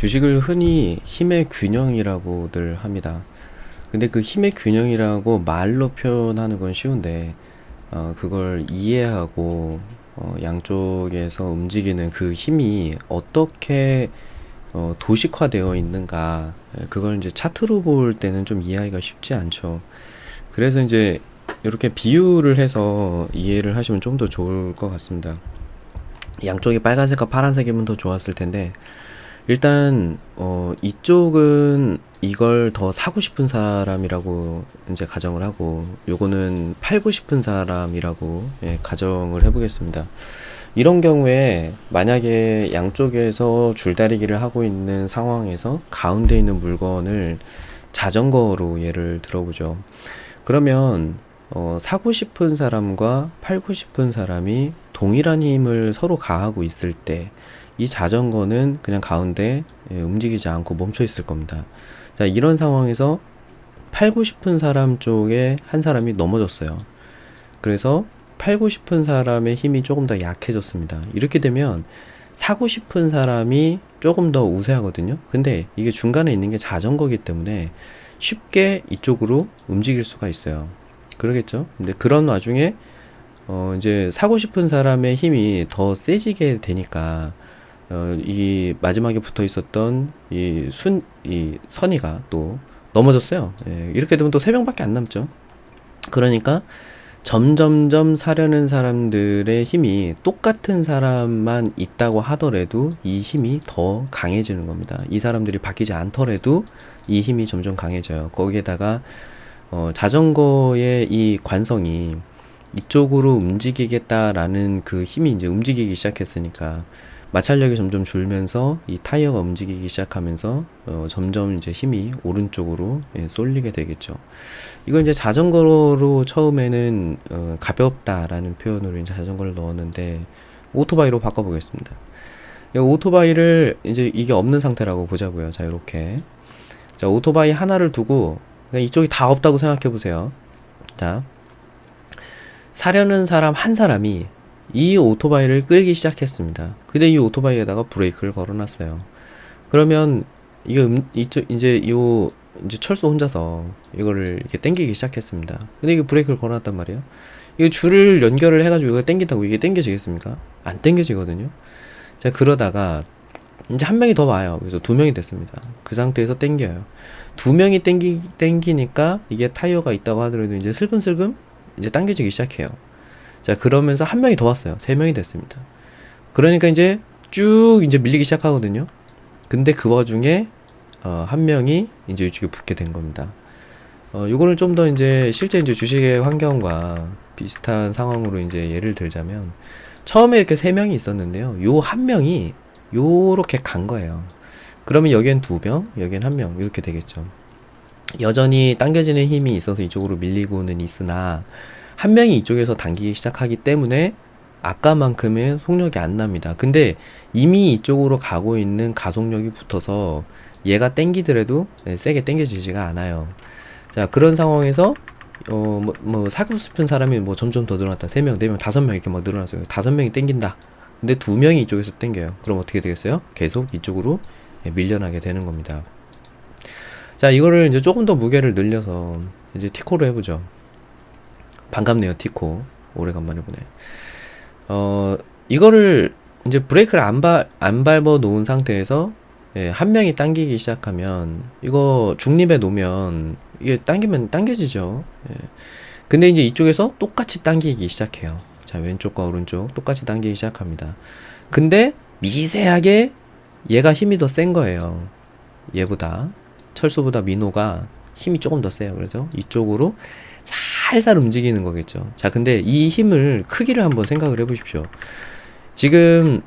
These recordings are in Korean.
주식을 흔히 힘의 균형이라고들 합니다. 근데 그 힘의 균형이라고 말로 표현하는 건 쉬운데, 그걸 이해하고, 양쪽에서 움직이는 그 힘이 어떻게, 도식화되어 있는가, 그걸 이제 차트로 볼 때는 좀 이해하기가 쉽지 않죠. 그래서 이제 이렇게 비유를 해서 이해를 하시면 좀 더 좋을 것 같습니다. 양쪽이 빨간색과 파란색이면 더 좋았을 텐데, 일단 이쪽은 이걸 더 사고 싶은 사람이라고 이제 가정을 하고, 요거는 팔고 싶은 사람이라고 가정을 해보겠습니다. 이런 경우에 만약에 양쪽에서 줄다리기를 하고 있는 상황에서 가운데 있는 물건을 자전거로 예를 들어보죠. 그러면 사고 싶은 사람과 팔고 싶은 사람이 동일한 힘을 서로 가하고 있을 때 이 자전거는 그냥 가운데 움직이지 않고 멈춰 있을 겁니다. 자, 이런 상황에서 팔고 싶은 사람 쪽에 한 사람이 넘어졌어요. 그래서 팔고 싶은 사람의 힘이 조금 더 약해졌습니다. 이렇게 되면 사고 싶은 사람이 조금 더 우세하거든요. 근데 이게 중간에 있는 게 자전거기 때문에 쉽게 이쪽으로 움직일 수가 있어요. 그러겠죠? 근데 그런 와중에 이제 사고 싶은 사람의 힘이 더 세지게 되니까 이 마지막에 붙어 있었던 이 선의가 또 넘어졌어요. 이렇게 되면 또 3명밖에 안 남죠. 그러니까 점점점 사려는 사람들의 힘이 똑같은 사람만 있다고 하더라도 이 힘이 더 강해지는 겁니다. 이 사람들이 바뀌지 않더라도 이 힘이 점점 강해져요. 거기에다가 자전거의 이 관성이 이쪽으로 움직이겠다라는 그 힘이 이제 움직이기 시작했으니까 마찰력이 점점 줄면서 이 타이어가 움직이기 시작하면서 점점 이제 힘이 오른쪽으로 쏠리게 되겠죠. 이건 이제 자전거로 처음에는 가볍다라는 표현으로 이제 자전거를 넣었는데 오토바이로 바꿔보겠습니다. 오토바이를 이제 이게 없는 상태라고 보자고요. 자, 이렇게. 자, 오토바이 하나를 두고 그냥 이쪽이 다 없다고 생각해 보세요. 자, 사려는 사람 한 사람이 이 오토바이를 끌기 시작했습니다. 근데 이 오토바이에다가 브레이크를 걸어놨어요. 그러면 이게 이제 철수 혼자서 이거를 이렇게 당기기 시작했습니다. 근데 이게 브레이크를 걸어놨단 말이에요. 이거 줄을 연결을 해가지고 이거 당긴다고 이게 당겨지겠습니까? 안 당겨지거든요. 자, 그러다가 이제 한 명이 더 와요. 그래서 2명이 됐습니다. 그 상태에서 당겨요. 2명이 당기니까 이게 타이어가 있다고 하더라도 이제 슬금슬금 이제 당겨지기 시작해요. 자, 그러면서 한 명이 더 왔어요. 3명이 됐습니다. 그러니까 이제 쭉 이제 밀리기 시작하거든요. 근데 그 와중에 한 명이 이제 이쪽에 붙게 된 겁니다. 요거를 좀 더 이제 실제 이제 주식의 환경과 비슷한 상황으로 이제 예를 들자면, 처음에 이렇게 3명이 있었는데요. 요 한 명이 요렇게 간 거예요. 그러면 여기엔 2명, 여기엔 1명 이렇게 되겠죠. 여전히 당겨지는 힘이 있어서 이쪽으로 밀리고는 있으나 한 명이 이쪽에서 당기기 시작하기 때문에 아까만큼의 속력이 안 납니다. 근데 이미 이쪽으로 가고 있는 가속력이 붙어서 얘가 당기더라도 세게 당겨지지가 않아요. 자, 그런 상황에서 사고 싶은 사람이 점점 더 늘어났다. 3명, 4명, 5명 이렇게 막 늘어났어요. 5명이 당긴다. 근데 2명이 이쪽에서 당겨요. 그럼 어떻게 되겠어요? 계속 이쪽으로 밀려나게 되는 겁니다. 자, 이거를 이제 조금 더 무게를 늘려서 이제 티코로 해보죠. 반갑네요, 티코. 오래간만에 보네. 이거를 이제 브레이크를 안 밟아 놓은 상태에서 한 명이 당기기 시작하면, 이거 중립에 놓으면 이게 당기면 당겨지죠. 근데 이제 이쪽에서 똑같이 당기기 시작해요. 자, 왼쪽과 오른쪽 똑같이 당기기 시작합니다. 근데 미세하게 얘가 힘이 더 센 거예요. 얘보다. 철수보다 민호가 힘이 조금 더 세요. 그래서 이쪽으로 살살 움직이는 거겠죠. 자, 근데 이 힘을 크기를 한번 생각을 해보십시오. 지금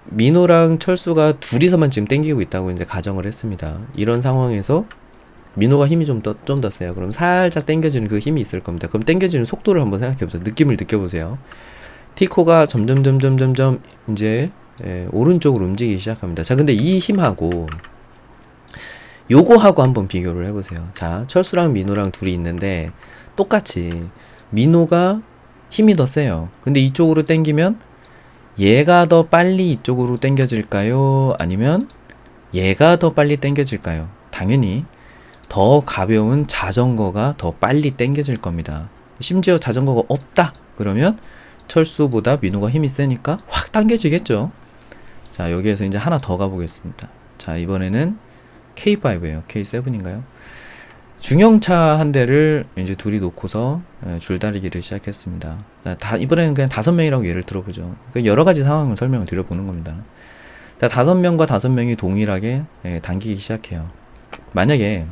민호랑 철수가 둘이서만 지금 당기고 있다고 이제 가정을 했습니다. 이런 상황에서 민호가 힘이 좀 더 세요. 그럼 살짝 당겨지는 그 힘이 있을 겁니다. 그럼 당겨지는 속도를 한번 생각해보세요. 느낌을 느껴보세요. 티코가 점점 이제 오른쪽으로 움직이기 시작합니다. 자, 근데 이 힘하고 요거하고 한번 비교를 해보세요. 자, 철수랑 민호랑 둘이 있는데 똑같이 민호가 힘이 더 세요. 근데 이쪽으로 당기면 얘가 더 빨리 이쪽으로 당겨질까요? 아니면 얘가 더 빨리 당겨질까요? 당연히 더 가벼운 자전거가 더 빨리 당겨질 겁니다. 심지어 자전거가 없다 그러면 철수보다 민호가 힘이 세니까 확 당겨지겠죠. 자, 여기에서 이제 하나 더 가보겠습니다. 자, 이번에는 K5예요. K7인가요? 중형차 한 대를 이제 둘이 놓고서 줄다리기를 시작했습니다. 자, 이번에는 그냥 5명이라고 예를 들어보죠. 여러 가지 상황을 설명을 드려보는 겁니다. 자, 5명과 5명이 동일하게 당기기 시작해요. 만약에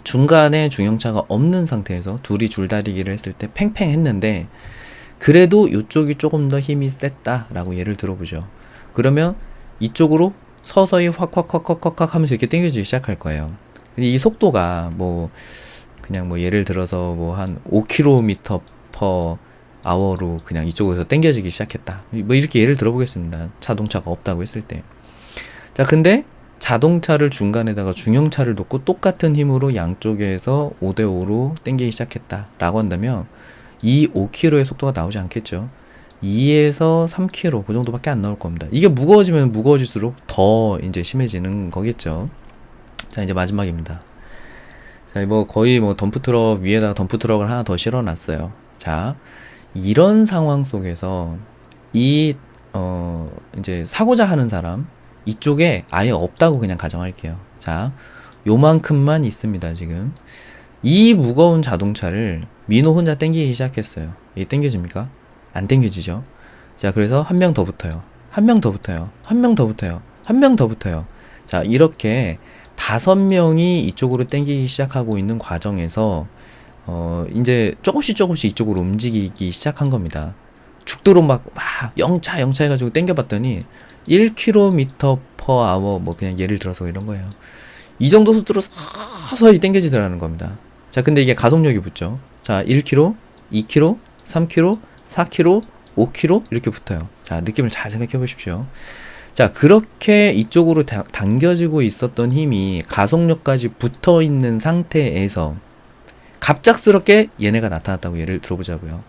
중간에 중형차가 없는 상태에서 둘이 줄다리기를 했을 때 팽팽했는데 그래도 이쪽이 조금 더 힘이 셌다라고 예를 들어보죠. 그러면 이쪽으로 서서히 확 하면서 이렇게 당겨지기 시작할 거예요. 근데 이 속도가 뭐 그냥 뭐 예를 들어서 뭐 한 5km per hour로 그냥 이쪽에서 당겨지기 시작했다. 뭐 이렇게 예를 들어보겠습니다. 자동차가 없다고 했을 때. 자, 근데 자동차를 중간에다가 중형차를 놓고 똑같은 힘으로 양쪽에서 5대5로 당기기 시작했다라고 한다면 이 5km의 속도가 나오지 않겠죠. 2에서 3km 그 정도밖에 안 나올 겁니다. 이게 무거워지면 무거워질수록 더 이제 심해지는 거겠죠. 자, 이제 마지막입니다. 자, 뭐 거의 뭐 덤프트럭 위에다가 덤프트럭을 하나 더 실어놨어요. 자, 이런 상황 속에서 이 이제 사고자 하는 사람 이쪽에 아예 없다고 그냥 가정할게요. 자, 요만큼만 있습니다. 지금 이 무거운 자동차를 민호 혼자 당기기 시작했어요. 이게 당겨집니까? 안 당겨지죠. 자, 그래서 한 명 더 붙어요. 한 명 더 붙어요. 한 명 더 붙어요. 한 명 더 붙어요. 자, 이렇게 5명이 이쪽으로 당기기 시작하고 있는 과정에서 이제 조금씩 이쪽으로 움직이기 시작한 겁니다. 죽도록 막 영차 해가지고 당겨봤더니 1km per hour 뭐 그냥 예를 들어서 이런 거예요. 이 정도 속도로 서서히 당겨지더라는 겁니다. 자, 근데 이게 가속력이 붙죠. 자, 1km, 2km, 3km, 4km, 5km 이렇게 붙어요. 자, 느낌을 잘 생각해 보십시오. 자, 그렇게 이쪽으로 당겨지고 있었던 힘이 가속력까지 붙어 있는 상태에서 갑작스럽게 얘네가 나타났다고 예를 들어보자고요.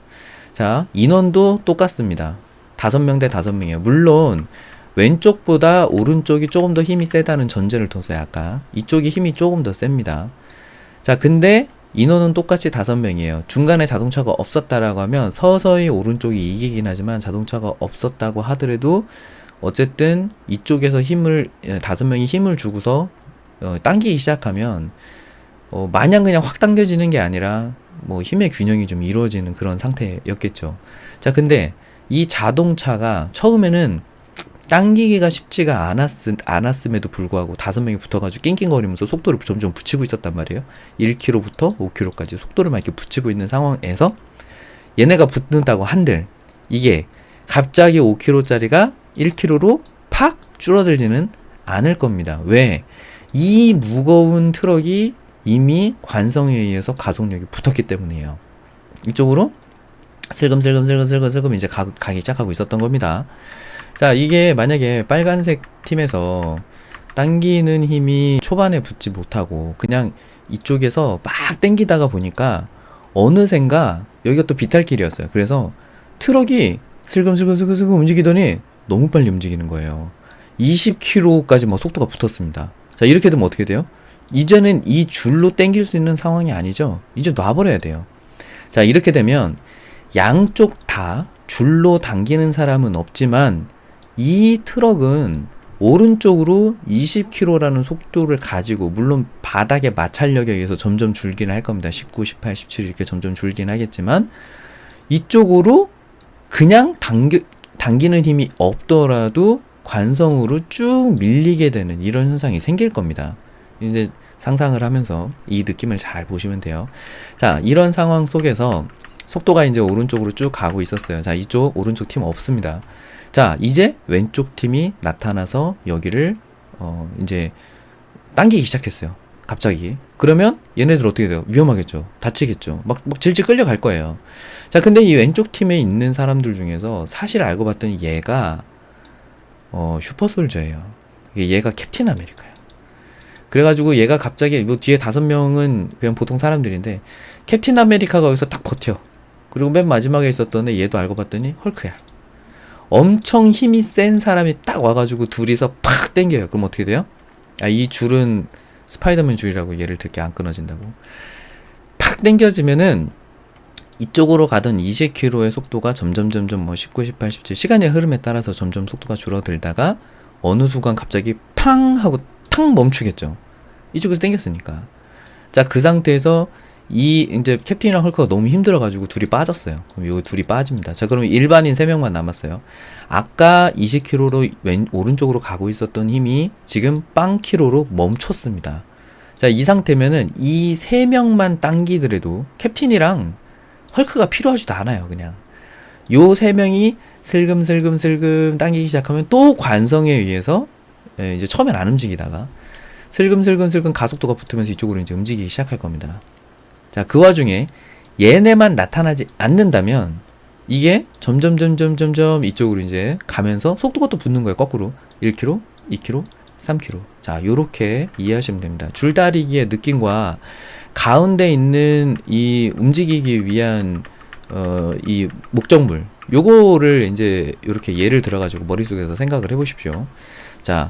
자, 인원도 똑같습니다. 5명 대 5명이에요. 물론 왼쪽보다 오른쪽이 조금 더 힘이 세다는 전제를 둬서 아까 이쪽이 힘이 조금 더 셉니다. 자, 근데 인원은 똑같이 5명이에요. 중간에 자동차가 없었다라고 하면 서서히 오른쪽이 이기긴 하지만 자동차가 없었다고 하더라도 어쨌든 이쪽에서 5명이 힘을 주고서 당기기 시작하면 마냥 그냥 확 당겨지는 게 아니라 뭐 힘의 균형이 좀 이루어지는 그런 상태였겠죠. 자, 근데 이 자동차가 처음에는 당기기가 쉽지가 않았음에도 불구하고 5명이 붙어가지고 낑낑거리면서 속도를 점점 붙이고 있었단 말이에요. 1km부터 5km까지 속도를 막 이렇게 붙이고 있는 상황에서 얘네가 붙는다고 한들 이게 갑자기 5km짜리가 1km로 팍 줄어들지는 않을 겁니다. 왜? 이 무거운 트럭이 이미 관성에 의해서 가속력이 붙었기 때문이에요. 이쪽으로 슬금슬금 이제 가기 시작하고 있었던 겁니다. 자, 이게 만약에 빨간색 팀에서 당기는 힘이 초반에 붙지 못하고 그냥 이쪽에서 막 당기다가 보니까 어느샌가 여기가 또 비탈길이었어요. 그래서 트럭이 슬금 움직이더니 너무 빨리 움직이는 거예요. 20km까지 막 속도가 붙었습니다. 자, 이렇게 되면 어떻게 돼요? 이제는 이 줄로 당길 수 있는 상황이 아니죠. 이제 놔버려야 돼요. 자, 이렇게 되면 양쪽 다 줄로 당기는 사람은 없지만 이 트럭은 오른쪽으로 20km라는 속도를 가지고 물론 바닥의 마찰력에 의해서 점점 줄기는 할 겁니다. 19, 18, 17 이렇게 점점 줄기는 하겠지만 이쪽으로 그냥 당기는 힘이 없더라도 관성으로 쭉 밀리게 되는 이런 현상이 생길 겁니다. 이제 상상을 하면서 이 느낌을 잘 보시면 돼요. 자, 이런 상황 속에서 속도가 이제 오른쪽으로 쭉 가고 있었어요. 자, 이쪽 오른쪽 팀 없습니다. 자, 이제 왼쪽 팀이 나타나서 여기를 이제 당기기 시작했어요. 갑자기. 그러면 얘네들 어떻게 돼요? 위험하겠죠. 다치겠죠. 막 질질 끌려갈 거예요. 자, 근데 이 왼쪽 팀에 있는 사람들 중에서 사실 알고 봤더니 얘가 슈퍼솔저예요. 얘가 캡틴 아메리카예요. 그래가지고 얘가 갑자기 뭐 뒤에 5명은 그냥 보통 사람들인데 캡틴 아메리카가 여기서 딱 버텨. 그리고 맨 마지막에 있었던 애 얘도 알고 봤더니 헐크야. 엄청 힘이 센 사람이 딱 와가지고 둘이서 팍 당겨요. 그럼 어떻게 돼요? 이 줄은 스파이더맨 줄이라고 예를 들게 안 끊어진다고. 팍 당겨지면은 이쪽으로 가던 20km의 속도가 점점 뭐 19, 18, 17 시간의 흐름에 따라서 점점 속도가 줄어들다가 어느 순간 갑자기 팡 하고 탕 멈추겠죠. 이쪽에서 당겼으니까. 자, 그 상태에서 이제 캡틴이랑 헐크가 너무 힘들어가지고 둘이 빠졌어요. 그럼 요 둘이 빠집니다. 자, 그러면 일반인 3명만 남았어요. 아까 20km로 오른쪽으로 가고 있었던 힘이 지금 빵 km로 멈췄습니다. 자, 이 상태면은 이 3명만 당기더라도 캡틴이랑 헐크가 필요하지도 않아요. 그냥 요 3명이 슬금슬금 당기기 시작하면 또 관성에 의해서 이제 처음엔 안 움직이다가 슬금 가속도가 붙으면서 이쪽으로 이제 움직이기 시작할 겁니다. 자, 그 와중에 얘네만 나타나지 않는다면 이게 점점 이쪽으로 이제 가면서 속도가 또 붙는 거예요. 거꾸로 1km, 2km, 3km. 자, 요렇게 이해하시면 됩니다. 줄다리기의 느낌과 가운데 있는 이 움직이기 위한 이 목적물, 요거를 이제 요렇게 예를 들어가지고 머릿속에서 생각을 해보십시오. 자,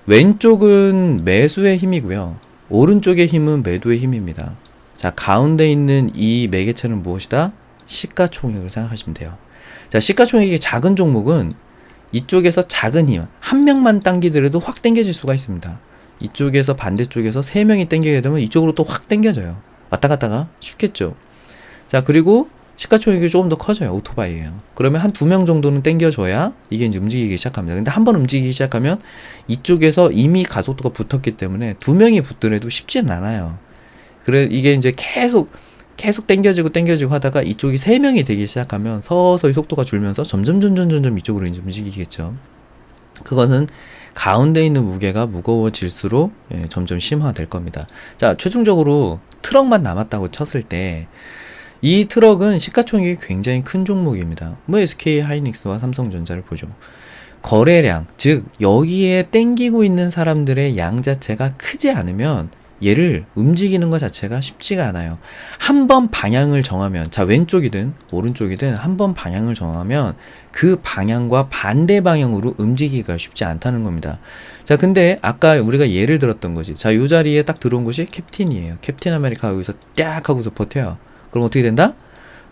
왼쪽은 매수의 힘이고요. 오른쪽의 힘은 매도의 힘입니다. 자, 가운데 있는 이 매개체는 무엇이다? 시가총액을 생각하시면 돼요. 자, 시가총액의 작은 종목은 이쪽에서 작은 힘, 한 명만 당기더라도 확 당겨질 수가 있습니다. 이쪽에서 반대쪽에서 3명이 당기게 되면 이쪽으로 또 확 당겨져요. 왔다 갔다가 쉽겠죠. 자, 그리고 시가총액이 조금 더 커져요. 오토바이예요. 그러면 한 2명 정도는 당겨줘야 이게 이제 움직이기 시작합니다. 근데 한 번 움직이기 시작하면 이쪽에서 이미 가속도가 붙었기 때문에 2명이 붙더라도 쉽지는 않아요. 그래, 이게 이제 계속 당겨지고 하다가 이쪽이 3명이 되기 시작하면 서서히 속도가 줄면서 점점 이쪽으로 이제 움직이겠죠. 그것은 가운데 있는 무게가 무거워질수록 점점 심화될 겁니다. 자, 최종적으로 트럭만 남았다고 쳤을 때 이 트럭은 시가총액이 굉장히 큰 종목입니다. 뭐 SK 하이닉스와 삼성전자를 보죠. 거래량, 즉 여기에 땡기고 있는 사람들의 양 자체가 크지 않으면 얘를 움직이는 것 자체가 쉽지가 않아요. 한 번 방향을 정하면, 자, 왼쪽이든 오른쪽이든 한 번 방향을 정하면 그 방향과 반대 방향으로 움직이기가 쉽지 않다는 겁니다. 자, 근데 아까 우리가 예를 들었던 거지. 자, 요 자리에 딱 들어온 것이 캡틴이에요. 캡틴 아메리카가 여기서 딱 하고서 버텨요. 그럼 어떻게 된다?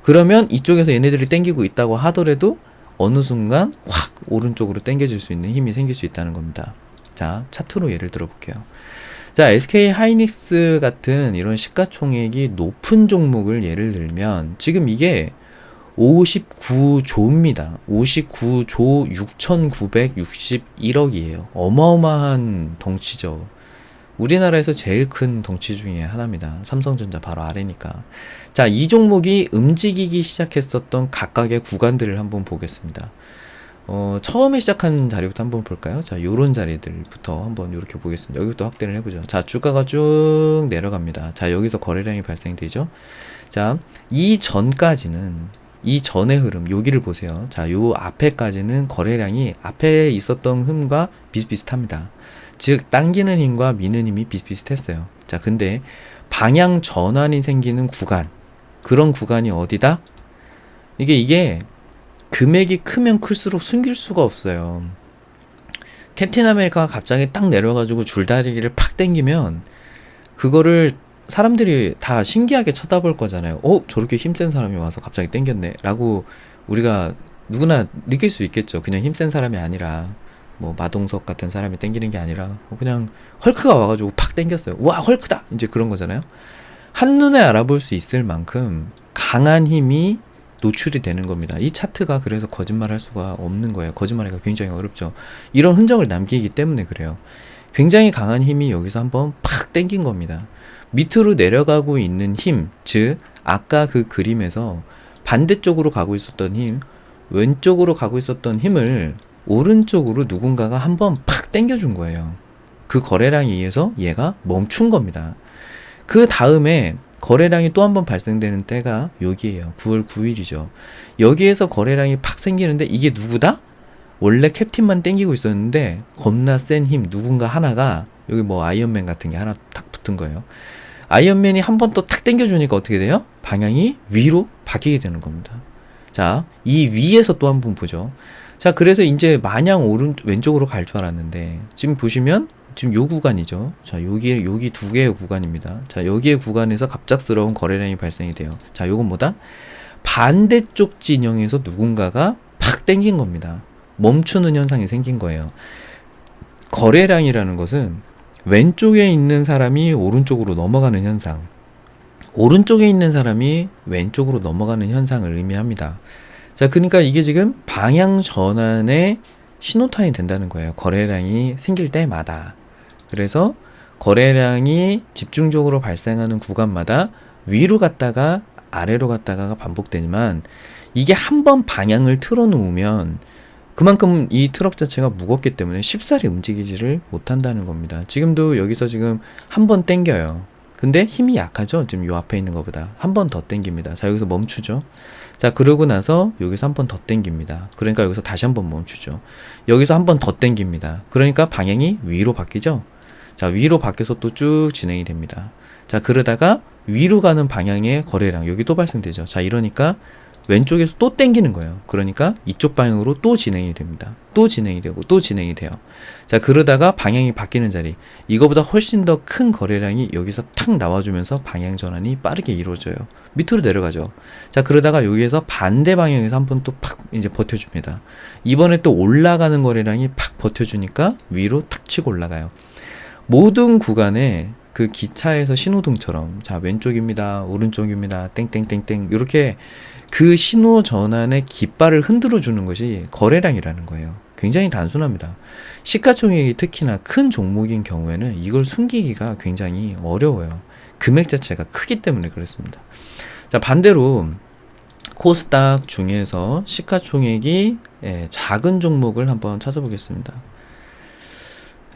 그러면 이쪽에서 얘네들이 땡기고 있다고 하더라도 어느 순간 확 오른쪽으로 땡겨질 수 있는 힘이 생길 수 있다는 겁니다. 자, 차트로 예를 들어 볼게요. 자, SK 하이닉스 같은 이런 시가총액이 높은 종목을 예를 들면 지금 이게 59조입니다. 59조 6,961억이에요. 어마어마한 덩치죠. 우리나라에서 제일 큰 덩치 중에 하나입니다. 삼성전자 바로 아래니까. 자, 이 종목이 움직이기 시작했었던 각각의 구간들을 한번 보겠습니다. 처음에 시작한 자리부터 한번 볼까요? 자, 요런 자리들부터 한번 요렇게 보겠습니다. 여기부터 확대를 해보죠. 자, 주가가 쭉 내려갑니다. 자, 여기서 거래량이 발생되죠. 자, 이 전의 흐름, 여기를 보세요. 자, 요 앞에까지는 거래량이 앞에 있었던 힘과 비슷비슷합니다. 즉, 당기는 힘과 미는 힘이 비슷비슷했어요. 자, 근데 방향 전환이 생기는 구간, 그런 구간이 어디다? 이게 금액이 크면 클수록 숨길 수가 없어요. 캡틴 아메리카가 갑자기 딱 내려가지고 줄다리기를 팍 당기면 그거를 사람들이 다 신기하게 쳐다볼 거잖아요. 저렇게 힘센 사람이 와서 갑자기 당겼네 라고 우리가 누구나 느낄 수 있겠죠. 그냥 힘센 사람이 아니라 뭐 마동석 같은 사람이 당기는 게 아니라 그냥 헐크가 와가지고 팍 당겼어요. 와, 헐크다! 이제 그런 거잖아요. 한눈에 알아볼 수 있을 만큼 강한 힘이 노출이 되는 겁니다. 이 차트가 그래서 거짓말할 수가 없는 거예요. 거짓말하기가 굉장히 어렵죠. 이런 흔적을 남기기 때문에 그래요. 굉장히 강한 힘이 여기서 한번 팍 당긴 겁니다. 밑으로 내려가고 있는 힘, 즉 아까 그 그림에서 반대쪽으로 가고 있었던 힘, 왼쪽으로 가고 있었던 힘을 오른쪽으로 누군가가 한번 팍 당겨준 거예요. 그 거래량에 의해서 얘가 멈춘 겁니다. 그 다음에 거래량이 또 한 번 발생되는 때가 여기에요. 9월 9일이죠. 여기에서 거래량이 팍 생기는데 이게 누구다? 원래 캡틴만 땡기고 있었는데 겁나 센 힘 누군가 하나가 여기 뭐 아이언맨 같은 게 하나 탁 붙은 거예요. 아이언맨이 한 번 또 탁 땡겨주니까 어떻게 돼요? 방향이 위로 바뀌게 되는 겁니다. 자, 이 위에서 또 한 번 보죠. 자, 그래서 이제 마냥 왼쪽으로 갈 줄 알았는데 지금 보시면 지금 요 구간이죠. 자, 여기 두 개의 구간입니다. 자, 여기의 구간에서 갑작스러운 거래량이 발생이 돼요. 자, 요건 뭐다? 반대쪽 진영에서 누군가가 팍 땡긴 겁니다. 멈추는 현상이 생긴 거예요. 거래량이라는 것은 왼쪽에 있는 사람이 오른쪽으로 넘어가는 현상, 오른쪽에 있는 사람이 왼쪽으로 넘어가는 현상을 의미합니다. 자, 그러니까 이게 지금 방향 전환의 신호탄이 된다는 거예요. 거래량이 생길 때마다. 그래서 거래량이 집중적으로 발생하는 구간마다 위로 갔다가 아래로 갔다가 반복되지만, 이게 한 번 방향을 틀어놓으면 그만큼 이 트럭 자체가 무겁기 때문에 쉽사리 움직이지를 못한다는 겁니다. 지금도 여기서 지금 한 번 땡겨요. 근데 힘이 약하죠? 지금 요 앞에 있는 것보다 한 번 더 땡깁니다. 자, 여기서 멈추죠. 자, 그러고 나서 여기서 한 번 더 땡깁니다. 그러니까 여기서 다시 한 번 멈추죠. 여기서 한 번 더 땡깁니다. 그러니까 방향이 위로 바뀌죠. 자, 위로 바뀌어서 또 쭉 진행이 됩니다. 자, 그러다가 위로 가는 방향의 거래량, 여기 또 발생되죠. 자, 이러니까 왼쪽에서 또 땡기는 거예요. 그러니까 이쪽 방향으로 또 진행이 됩니다. 또 진행이 되고 또 진행이 돼요. 자, 그러다가 방향이 바뀌는 자리, 이거보다 훨씬 더 큰 거래량이 여기서 탁 나와주면서 방향 전환이 빠르게 이루어져요. 밑으로 내려가죠. 자, 그러다가 여기에서 반대 방향에서 한번 또 팍 이제 버텨줍니다. 이번에 또 올라가는 거래량이 팍 버텨주니까 위로 탁 치고 올라가요. 모든 구간에 그 기차에서 신호등처럼, 자, 왼쪽입니다, 오른쪽입니다, 땡땡땡땡, 이렇게 그 신호 전환의 깃발을 흔들어 주는 것이 거래량이라는 거예요. 굉장히 단순합니다. 시가총액이 특히나 큰 종목인 경우에는 이걸 숨기기가 굉장히 어려워요. 금액 자체가 크기 때문에 그렇습니다. 자, 반대로 코스닥 중에서 시가총액이 작은 종목을 한번 찾아보겠습니다.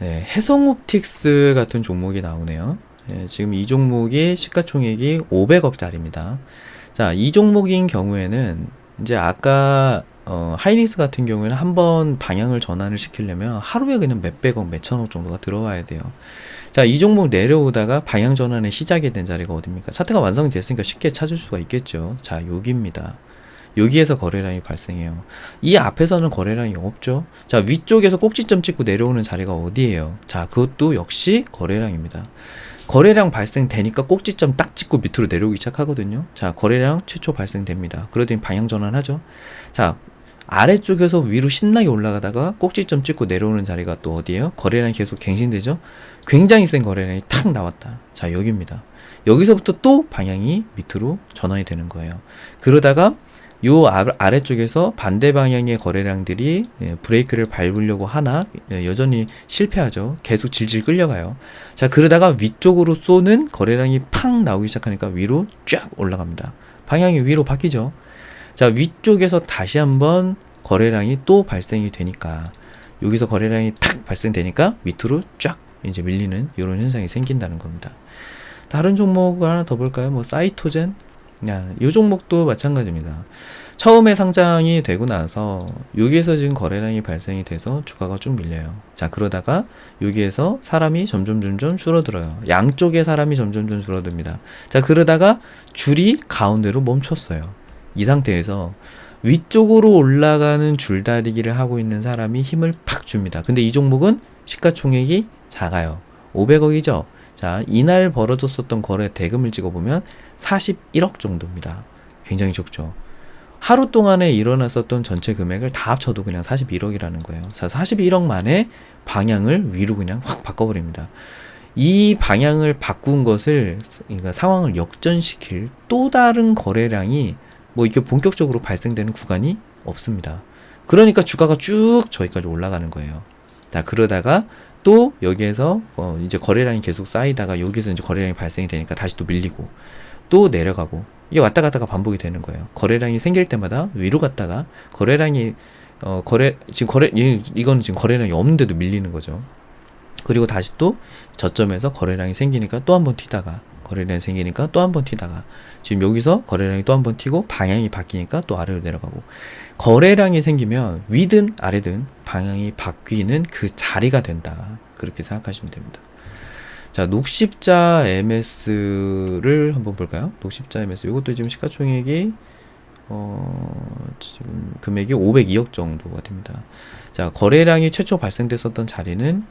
해성옵틱스 같은 종목이 나오네요. 지금 이 종목이 시가총액이 500억짜리입니다. 자, 이 종목인 경우에는 이제 아까 하이닉스 같은 경우에는 한번 방향을 전환을 시키려면 하루에 그냥 몇백억, 몇천억 정도가 들어와야 돼요. 자, 이 종목 내려오다가 방향 전환의 시작이 된 자리가 어딥니까? 차트가 완성이 됐으니까 쉽게 찾을 수가 있겠죠. 자, 여기입니다. 여기에서 거래량이 발생해요. 이 앞에서는 거래량이 없죠. 자, 위쪽에서 꼭지점 찍고 내려오는 자리가 어디예요? 자, 그것도 역시 거래량입니다. 거래량 발생되니까 꼭지점 딱 찍고 밑으로 내려오기 시작하거든요. 자, 거래량 최초 발생됩니다. 그러더니 방향 전환하죠. 자, 아래쪽에서 위로 신나게 올라가다가 꼭지점 찍고 내려오는 자리가 또 어디예요? 거래량이 계속 갱신되죠. 굉장히 센 거래량이 탁 나왔다. 자, 여기입니다. 여기서부터 또 방향이 밑으로 전환이 되는 거예요. 그러다가 요 아래쪽에서 반대 방향의 거래량들이 브레이크를 밟으려고 하나 여전히 실패하죠. 계속 질질 끌려가요. 자, 그러다가 위쪽으로 쏘는 거래량이 팍 나오기 시작하니까 위로 쫙 올라갑니다. 방향이 위로 바뀌죠. 자, 위쪽에서 다시 한번 거래량이 또 발생이 되니까, 여기서 거래량이 탁 발생되니까 밑으로 쫙 이제 밀리는 이런 현상이 생긴다는 겁니다. 다른 종목을 하나 더 볼까요? 뭐 사이토젠? 이 종목도 마찬가지입니다. 처음에 상장이 되고 나서 여기에서 지금 거래량이 발생이 돼서 주가가 쭉 밀려요. 자, 그러다가 여기에서 사람이 점점 줄어들어요. 양쪽에 사람이 점점 줄어듭니다. 자, 그러다가 줄이 가운데로 멈췄어요. 이 상태에서 위쪽으로 올라가는 줄다리기를 하고 있는 사람이 힘을 팍 줍니다. 근데 이 종목은 시가총액이 작아요. 500억이죠. 자, 이날 벌어졌었던 거래 대금을 찍어보면 41억 정도입니다. 굉장히 적죠. 하루 동안에 일어났었던 전체 금액을 다 합쳐도 그냥 41억이라는 거예요. 자, 41억 만에 방향을 위로 그냥 확 바꿔버립니다. 이 방향을 바꾼 것을, 그러니까 상황을 역전시킬 또 다른 거래량이 뭐 이게 본격적으로 발생되는 구간이 없습니다. 그러니까 주가가 쭉 저기까지 올라가는 거예요. 자, 그러다가 또 여기에서 이제 거래량이 계속 쌓이다가 여기서 이제 거래량이 발생이 되니까 다시 또 밀리고 또 내려가고, 이게 왔다 갔다가 반복이 되는 거예요. 거래량이 생길 때마다 위로 갔다가 거래량이 이건 지금 거래량이 없는데도 밀리는 거죠. 그리고 다시 또 저점에서 거래량이 생기니까 또 한번 튀다가, 거래량이 생기니까 또 한번 튀다가, 지금 여기서 거래량이 또 한번 튀고 방향이 바뀌니까 또 아래로 내려가고, 거래량이 생기면 위든 아래든 방향이 바뀌는 그 자리가 된다. 그렇게 생각하시면 됩니다. 자, 녹십자 MS를 한번 볼까요? 녹십자 MS, 이것도 지금 시가총액이 지금 금액이 502억 정도가 됩니다. 자, 거래량이 최초 발생됐었던 자리는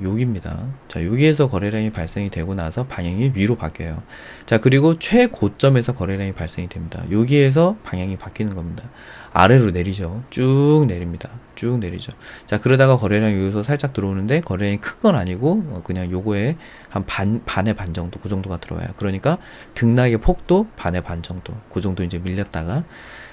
여기입니다. 자, 여기에서 거래량이 발생이 되고 나서 방향이 위로 바뀌어요. 자, 그리고 최고점에서 거래량이 발생이 됩니다. 여기에서 방향이 바뀌는 겁니다. 아래로 내리죠. 쭉 내립니다. 쭉 내리죠. 자, 그러다가 거래량이 여기서 살짝 들어오는데 거래량이 큰 건 아니고 그냥 요거에 한 반의 반 정도, 그 정도가 들어와요. 그러니까 등락의 폭도 반의 반 정도, 그 정도 이제 밀렸다가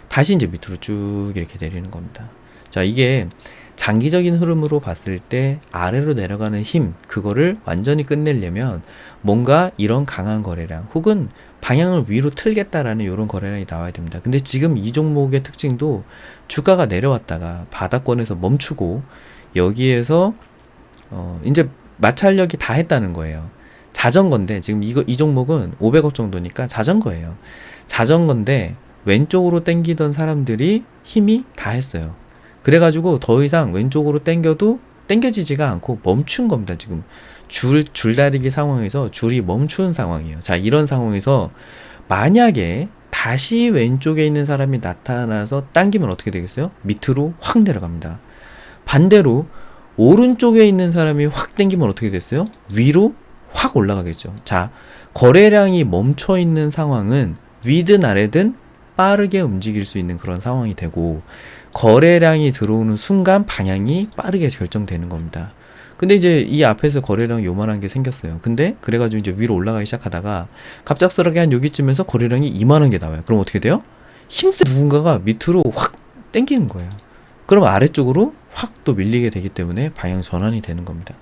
다시 이제 밑으로 쭉 이렇게 내리는 겁니다. 자, 이게 장기적인 흐름으로 봤을 때 아래로 내려가는 힘, 그거를 완전히 끝내려면 뭔가 이런 강한 거래량 혹은 방향을 위로 틀겠다라는 이런 거래량이 나와야 됩니다. 근데 지금 이 종목의 특징도 주가가 내려왔다가 바닥권에서 멈추고 여기에서 이제 마찰력이 다 했다는 거예요. 자전거인데 지금 이 종목은 500억 정도니까 자전거예요. 자전거인데 왼쪽으로 당기던 사람들이 힘이 다 했어요. 그래가지고 더 이상 왼쪽으로 당겨도 당겨지지가 않고 멈춘 겁니다. 지금 줄다리기 상황에서 줄이 멈춘 상황이에요. 자, 이런 상황에서 만약에 다시 왼쪽에 있는 사람이 나타나서 당기면 어떻게 되겠어요? 밑으로 확 내려갑니다. 반대로 오른쪽에 있는 사람이 확 당기면 어떻게 됐어요? 위로 확 올라가겠죠. 자, 거래량이 멈춰 있는 상황은 위든 아래든 빠르게 움직일 수 있는 그런 상황이 되고, 거래량이 들어오는 순간 방향이 빠르게 결정되는 겁니다. 근데 이제 이 앞에서 거래량이 요만한 게 생겼어요. 근데 그래가지고 이제 위로 올라가기 시작하다가 갑작스럽게 한 여기쯤에서 거래량이 이만한 게 나와요. 그럼 어떻게 돼요? 힘센 누군가가 밑으로 확 당기는 거예요. 그럼 아래쪽으로 확 또 밀리게 되기 때문에 방향 전환이 되는 겁니다.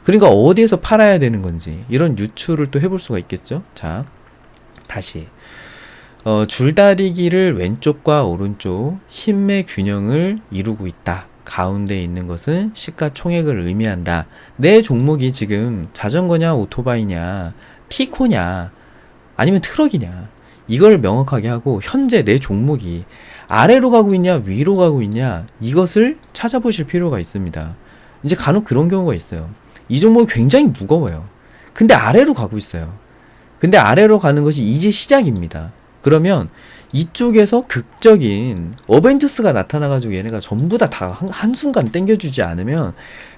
그러니까 어디에서 팔아야 되는 건지 이런 유추를 또 해볼 수가 있겠죠. 자, 다시 줄다리기를 왼쪽과 오른쪽 힘의 균형을 이루고 있다. 가운데 있는 것은 시가총액을 의미한다. 내 종목이 지금 자전거냐 오토바이냐 피코냐 아니면 트럭이냐 이걸 명확하게 하고 현재 내 종목이 아래로 가고 있냐 위로 가고 있냐 이것을 찾아보실 필요가 있습니다. 이제 간혹 그런 경우가 있어요. 이 종목이 굉장히 무거워요. 근데 아래로 가고 있어요. 근데 아래로 가는 것이 이제 시작입니다. 그러면 이쪽에서 극적인 어벤져스가 나타나가지고 얘네가 전부 다 한순간 땡겨주지 않으면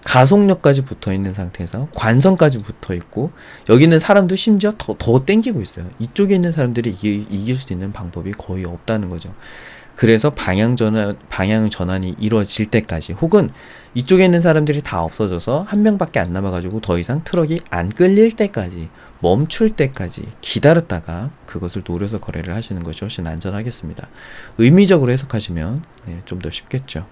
가속력까지 붙어 있는 상태에서 관성까지 붙어 있고 여기 있는 사람도 심지어 더 땡기고 있어요. 이쪽에 있는 사람들이 이길 수 있는 방법이 거의 없다는 거죠. 그래서 방향 전환이 이루어질 때까지 혹은 이쪽에 있는 사람들이 다 없어져서 한 명밖에 안 남아가지고 더 이상 트럭이 안 끌릴 때까지 멈출 때까지 기다렸다가 그것을 노려서 거래를 하시는 것이 훨씬 안전하겠습니다. 의미적으로 해석하시면 좀 더 쉽겠죠.